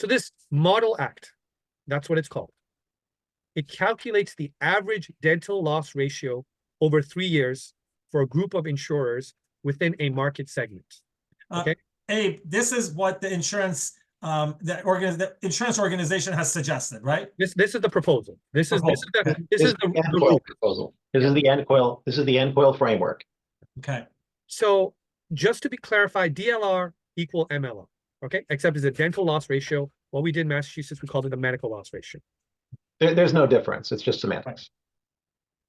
So this Model Act, that's what it's called. It calculates the average dental loss ratio over 3 years for a group of insurers within a market segment. Okay. Abe, this is what the insurance the insurance organization has suggested, right? This is the proposal. This is the ncoil proposal. This is the ncoil. This is the ncoil framework. Okay. So just to be clarified, DLR equal MLR. Okay, except it's a dental loss ratio. What we did in Massachusetts, we called it the medical loss ratio. There's no difference. It's just semantics.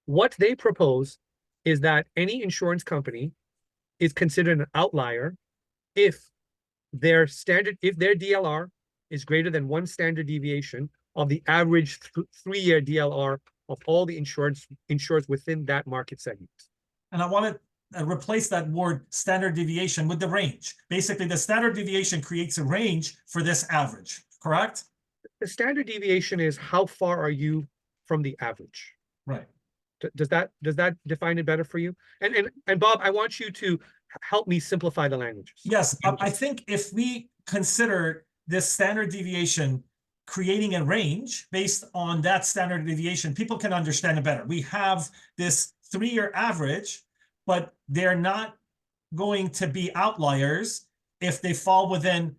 What they propose is that any insurance company is considered an outlier if their DLR is greater than one standard deviation of the average 3-year DLR of all the insurers within that market segment. And I want to replace that word standard deviation with the range. Basically, the standard deviation creates a range for this average, correct? The standard deviation is how far are you from the average? Right. Does that define it better for you? And Bob, I want you to help me simplify the languages. Yes, I think if we consider this standard deviation creating a range based on that standard deviation, people can understand it better. We have this 3-year average, but they're not going to be outliers if they fall within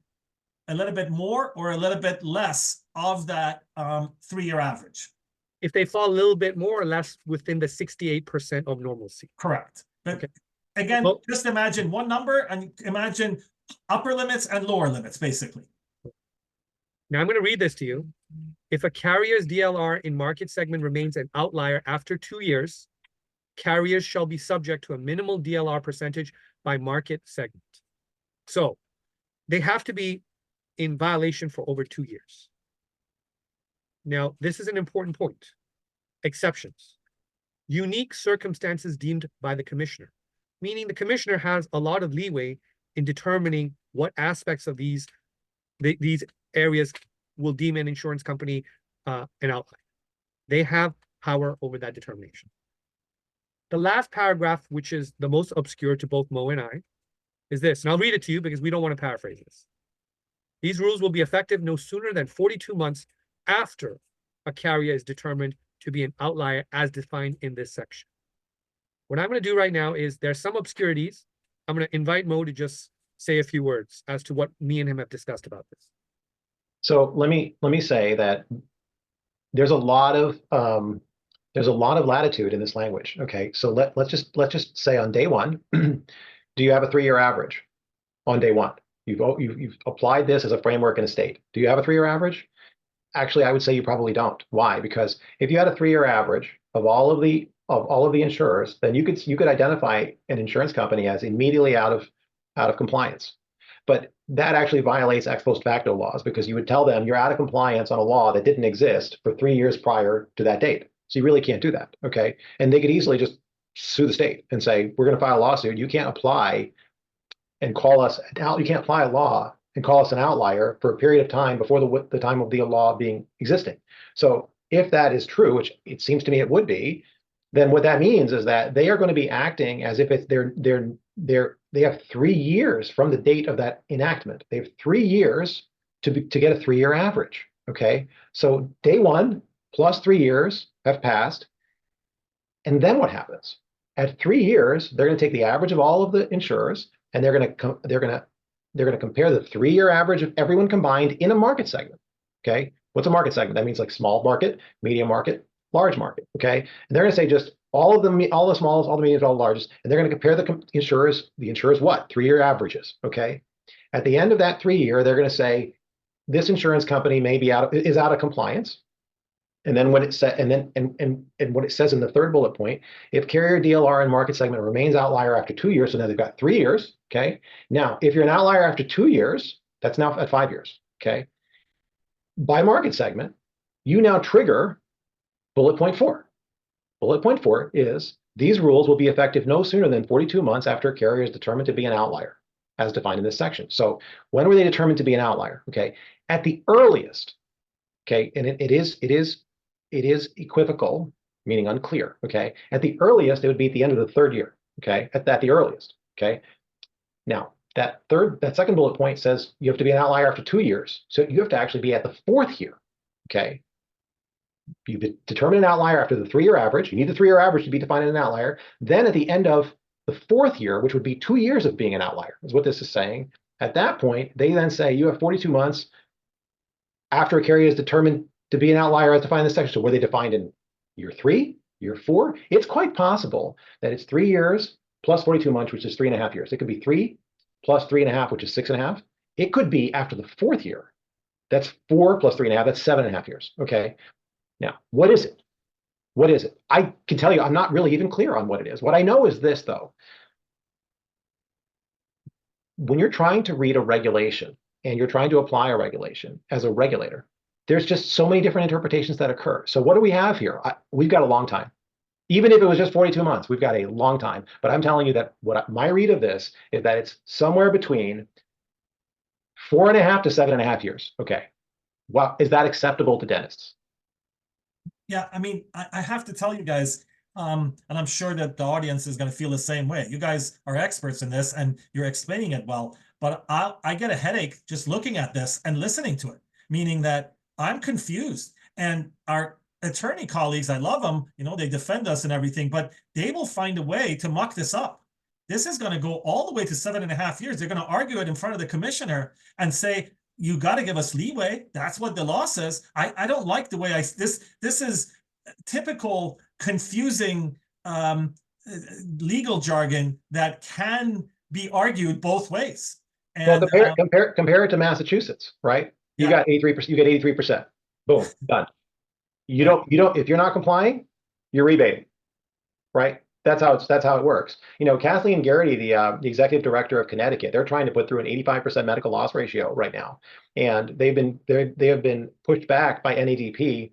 a little bit more or a little bit less of that 3-year average. If they fall a little bit more or less within the 68% of normalcy. Correct. But okay. Again, well, just imagine one number and imagine upper limits and lower limits, basically. Now I'm going to read this to you. If a carrier's DLR in market segment remains an outlier after 2 years, carriers shall be subject to a minimal DLR percentage by market segment. So they have to be in violation for over 2 years. Now, this is an important point. Exceptions. Unique circumstances deemed by the commissioner, meaning the commissioner has a lot of leeway in determining what aspects of these areas will deem an insurance company an outlier. They have power over that determination. The last paragraph, which is the most obscure to both Mo and I, is this, and I'll read it to you because we don't want to paraphrase this. These rules will be effective no sooner than 42 months after a carrier is determined to be an outlier as defined in this section. What I'm going to do right now is there's some obscurities. I'm going to invite Mo to just say a few words as to what me and him have discussed about this. So let me say that there's a lot of latitude in this language. Okay, so let's just say on day one, do you have a 3-year average on day one? You've applied this as a framework in a state. Do you have a 3-year average? Actually, I would say you probably don't. Why? Because if you had a 3-year average of all of the insurers, then you could identify an insurance company as immediately out of compliance. But that actually violates ex post facto laws, because you would tell them you're out of compliance on a law that didn't exist for 3 years prior to that date. So you really can't do that. Okay, and they could easily just sue the state and say, we're going to file a lawsuit. You can't apply and call us out. You can't apply a law and call us an outlier for a period of time before the time of the law being existing. So if that is true, which it seems to me it would be, then what that means is that they are going to be acting as if it's they have 3 years from the date of that enactment. They have 3 years to get a 3-year average. Okay, so day one plus 3 years have passed, and then what happens? At 3 years, they're going to take the average of all of the insurers, and they're going to compare the 3-year average of everyone combined in a market segment. Okay, what's a market segment? That means like small market, medium market, large market. Okay, and they're going to say just all the smallest, all the mediums, all the largest, and they're going to compare the insurers what? 3-year averages. Okay, at the end of that 3 year, they're going to say this insurance company may be is out of compliance. And then what it said, and what it says in the third bullet point, if carrier DLR and market segment remains outlier after 2 years, so now they've got 3 years. Okay, now if you're an outlier after 2 years, that's now at 5 years. Okay, by market segment, you now trigger bullet point 4. Bullet point 4 is these rules will be effective no sooner than 42 months after a carrier is determined to be an outlier, as defined in this section. So when were they determined to be an outlier? Okay, at the earliest. Okay, and it is equivocal, meaning unclear. Okay, at the earliest, it would be at the end of the 3rd year. Okay, at the earliest. Okay, now that second bullet point says you have to be an outlier after 2 years. So you have to actually be at the 4th year. Okay. You determine an outlier after the 3-year average. You need the 3-year average to be defined as an outlier. Then at the end of the 4th year, which would be 2 years of being an outlier, is what this is saying. At that point, they then say you have 42 months after a carrier is determined to be an outlier as defined in this section. So were they defined in year 3, year 4? It's quite possible that it's 3 years plus 42 months, which is 3.5 years. It could be 3 plus 3.5, which is 6.5. It could be after the 4th year. That's 4 plus 3.5. That's 7.5 years. Okay. Now, what is it? What is it? I can tell you, I'm not really even clear on what it is. What I know is this, though. When you're trying to read a regulation and you're trying to apply a regulation as a regulator, there's just so many different interpretations that occur. So what do we have here? We've got a long time. Even if it was just 42 months, we've got a long time. But I'm telling you that my read of this is that it's somewhere between 4.5 to 7.5 years. Okay. Well, is that acceptable to dentists? Yeah, I mean, I have to tell you guys, and I'm sure that the audience is going to feel the same way. You guys are experts in this and you're explaining it well, but I get a headache just looking at this and listening to it, meaning that I'm confused. And our attorney colleagues, I love them, you know, they defend us and everything, but they will find a way to muck this up. This is going to go all the way to 7.5 years. They're going to argue it in front of the commissioner and say, you got to give us leeway. That's what the law says. I don't like the way this is typical confusing legal jargon that can be argued both ways. And well, compare it to Massachusetts, right? You got 83%. You get 83%. Boom, done. You don't. If you're not complying, you're rebating, right? That's how it works. You know, Kathleen Garrity, the executive director of Connecticut, they're trying to put through an 85% medical loss ratio right now, and they have been pushed back by NADP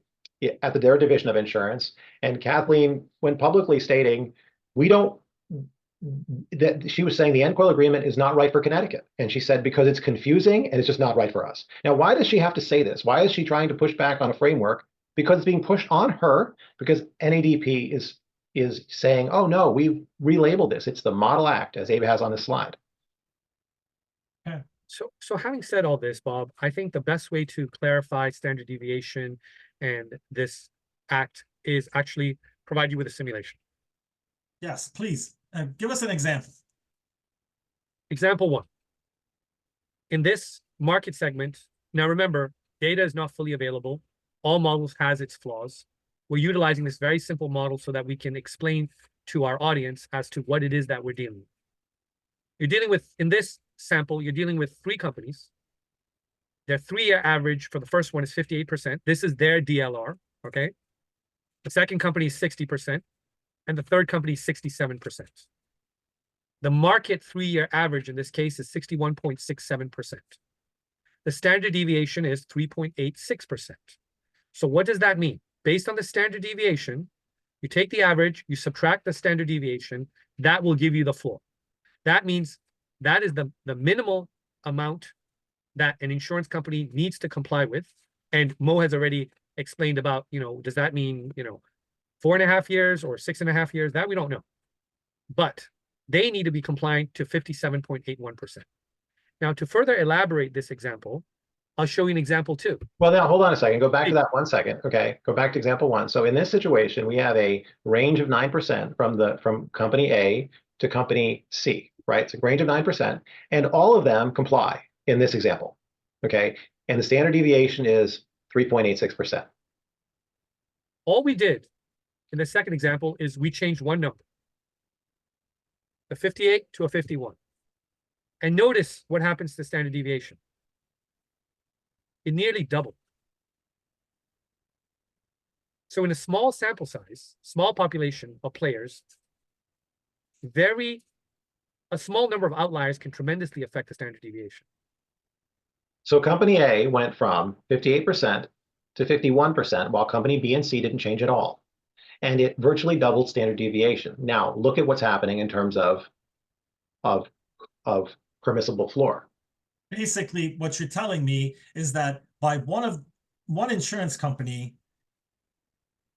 at their division of insurance. And Kathleen went publicly stating, that she was saying the ncoil agreement is not right for Connecticut, and she said because it's confusing and it's just not right for us. Now, why does she have to say this? Why is she trying to push back on a framework? Because it's being pushed on her because NADP is saying, oh no, we've relabeled this. It's the Model Act, as Abe has on this slide. So having said all this, Bob, I think the best way to clarify standard deviation and this act is actually provide you with a simulation. Yes, please. Give us an example. Example 1. In this market segment, now remember, data is not fully available. All models has its flaws. We're utilizing this very simple model so that we can explain to our audience as to what it is that we're dealing with. You're dealing with, in this sample, you're dealing with 3 companies. Their 3-year average for the first one is 58%. This is their DLR, okay? The second company is 60%, and the third company is 67%. The market 3-year average in this case is 61.67%. The standard deviation is 3.86%. So what does that mean? Based on the standard deviation, you take the average, you subtract the standard deviation, that will give you the floor. That means that is the minimal amount that an insurance company needs to comply with. And Mo has already explained about, does that mean, 4.5 years or 6.5 years? That we don't know. But they need to be compliant to 57.81%. Now, to further elaborate this example, I'll show you an example 2. Well, now hold on a second. Go back to that 1 second. Okay, go back to example 1. So in this situation, we have a range of 9% from company A to company C, right? It's a range of 9%, and all of them comply in this example. Okay, and the standard deviation is 3.86%. All we did in the second example is we changed one number, a 58 to a 51. And notice what happens to standard deviation. It nearly doubled. So in a small sample size, small population of players, a small number of outliers can tremendously affect the standard deviation. So company A went from 58% to 51%, while company B and C didn't change at all. And it virtually doubled standard deviation. Now, look at what's happening in terms of permissible floor. Basically, what you're telling me is that by one insurance company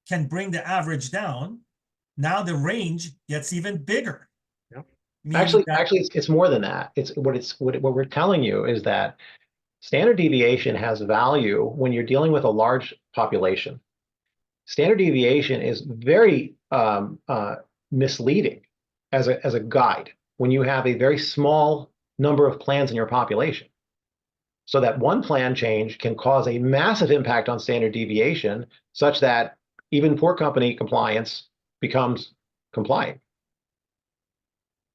can bring the average down, now the range gets even bigger. Yeah. meaning that Actually, it's more than that. What we're telling you is that standard deviation has value when you're dealing with a large population. Standard deviation is very misleading as a guide when you have a very small number of plans in your population. So that one plan change can cause a massive impact on standard deviation, such that even poor company compliance becomes compliant.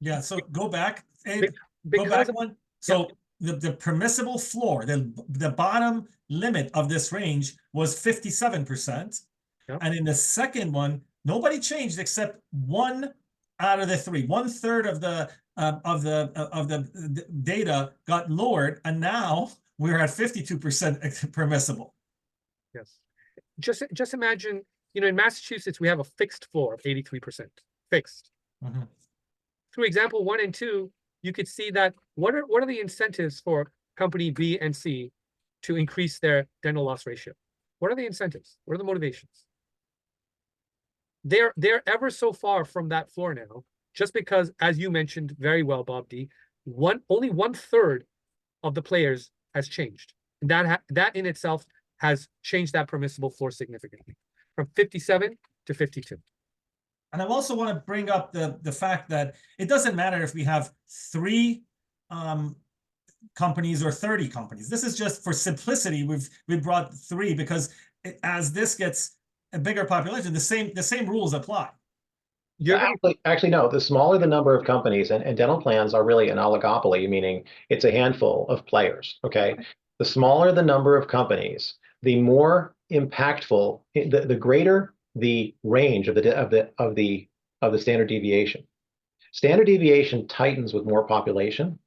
yeah, so go back, Be- go because back of, one. So the permissible floor, the bottom limit of this range was 57%. Yeah. And in the second one, nobody changed except one out of the three. 1/3 of the data got lowered, and now we're at 52% permissible. yes. Just imagine, in Massachusetts, we have a fixed floor of 83%. Fixed. Mhm. Through example 1 and 2, you could see that what are the incentives for company B and C to increase their dental loss ratio? What are the incentives? What are the motivations? They're ever so far from that floor now, just because, as you mentioned very well, Bob D, only 1/3 of the players has changed. And that in itself has changed that permissible floor significantly from 57 to 52. And I also want to bring up the fact that it doesn't matter if we have 3 companies or 30 companies. This is just for simplicity. We've brought 3 because as this gets a bigger population, the same rules apply. Actually, no. The smaller the number of companies, and dental plans are really an oligopoly, meaning it's a handful of players. Okay, the smaller the number of companies, the more impactful, the greater the range of the standard deviation. Standard deviation tightens with more population,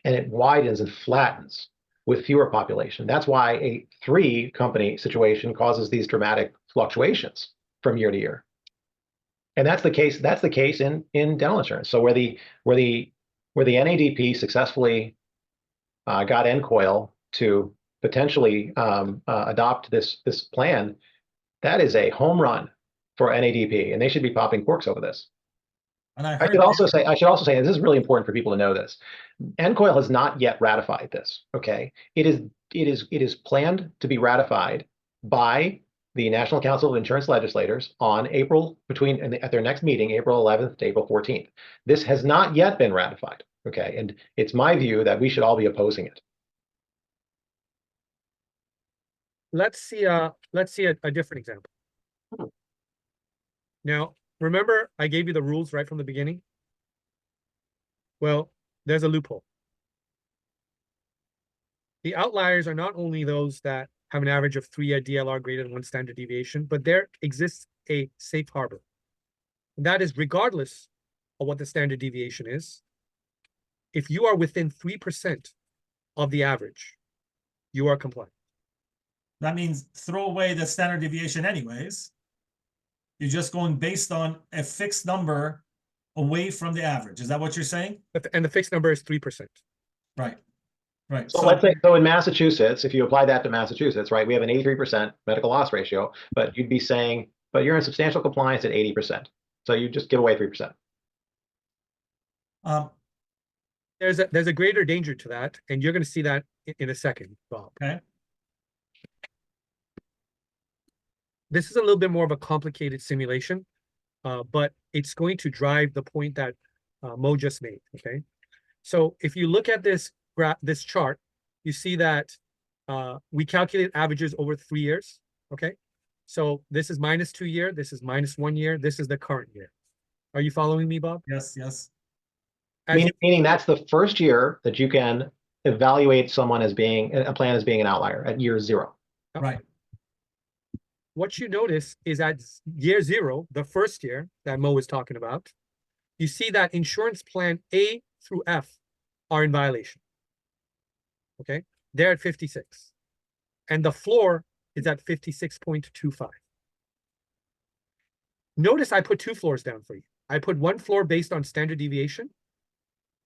and it widens and flattens with fewer population. That's why a 3-company situation causes these dramatic fluctuations from year to year. And that's the case. That's the case in dental insurance. So where the NADP successfully got ncoil to potentially adopt this plan, that is a home run for NADP, and they should be popping corks over this. And I should heard also say, and this is really important for people to know this. ncoil has not yet ratified this. Okay, it is planned to be ratified by the National Council of Insurance Legislators on at their next meeting, April 11th to April 14th. This has not yet been ratified. Okay, and it's my view that we should all be opposing it. Let's see a different example. Now, remember I gave you the rules right from the beginning? Well, there's a loophole. The outliers are not only those that have an average of 3 at DLR greater than 1 standard deviation, but there exists a safe harbor. And that is regardless of what the standard deviation is. If you are within 3% of the average, you are compliant. that means throw away the standard deviation anyways. You're just going based on a fixed number away from the average. Is that what you're saying? And the fixed number is 3%. Right. Right. So let's say, so in Massachusetts, if you apply that to Massachusetts, right, we have an 83% medical loss ratio, but you'd be saying, but you're in substantial compliance at 80%. So you just give away 3%. There's a greater danger to that, and you're going to see that in a second, Bob. Okay. This is a little bit more of a complicated simulation, but it's going to drive the point that Mo just made. Okay, so if you look at this chart, you see that we calculate averages over 3 years. Okay, so this is -2 year, this is -1 year, this is the current year. Are you following me, Bob? Yes. Yes. Meaning that's the first year that you can evaluate someone as being a plan as being an outlier at year 0. Right. What you notice is at year 0, the first year that Mo is talking about, you see that insurance plan A through F are in violation. Okay, they're at 56. And the floor is at 56.25. Notice I put 2 floors down for you. I put 1 floor based on standard deviation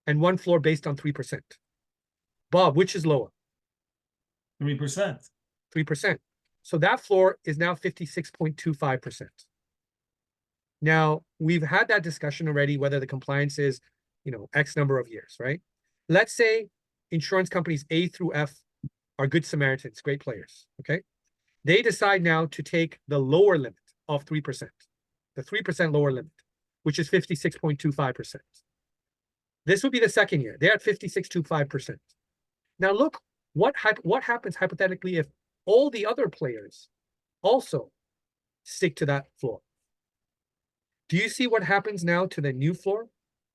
and 1 floor based on 3%. Bob, which is lower? 3%. 3%. So that floor is now 56.25%. Now, we've had that discussion already, whether the compliance is X number of years, right? Let's say insurance companies A through F are good Samaritans, great players, okay? They decide now to take the lower limit of 3%, the 3% lower limit, which is 56.25%. This would be the second year. They're at 56.25%. Now look, what happens hypothetically if all the other players also stick to that floor? Do you see what happens now to the new floor?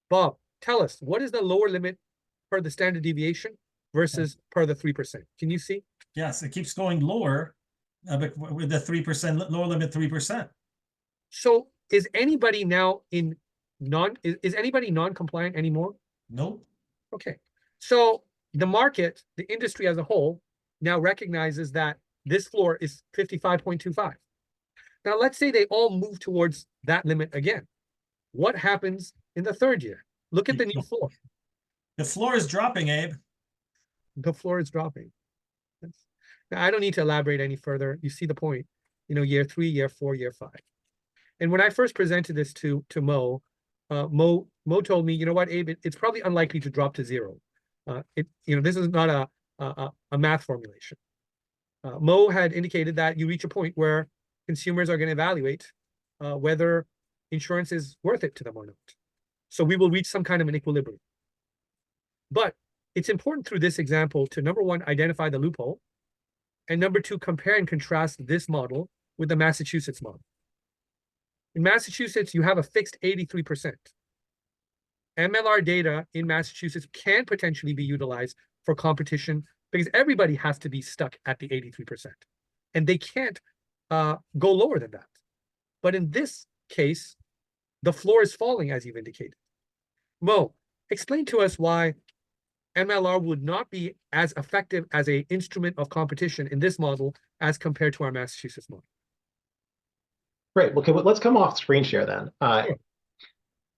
Bob, tell us, what is the lower limit per the standard deviation versus per the 3%? Can you see? Yes, it keeps going lower but with the 3%, lower limit 3%. So is anybody now is anybody non-compliant anymore? Nope. Okay. So the market, the industry as a whole, now recognizes that this floor is 55.25. Now, let's say they all move towards that limit again. What happens in the third year? Look at the new floor. The floor is dropping, Abe. The floor is dropping. Now, I don't need to elaborate any further. You see the point. Year 3, year 4, year 5. And when I first presented this to Mo, Mo told me, you know what, Abe, it's probably unlikely to drop to 0. This is not a math formulation. Mo had indicated that you reach a point where consumers are going to evaluate whether insurance is worth it to them or not. So we will reach some kind of an equilibrium. But it's important through this example to, number one, identify the loophole, and number two, compare and contrast this model with the Massachusetts model. In Massachusetts, you have a fixed 83%. MLR data in Massachusetts can potentially be utilized for competition because everybody has to be stuck at the 83%. And they can't go lower than that. But in this case, the floor is falling, as you've indicated. Mo, explain to us why MLR would not be as effective as an instrument of competition in this model as compared to our Massachusetts model. Great. Okay, well, let's come off screen share then. Sure.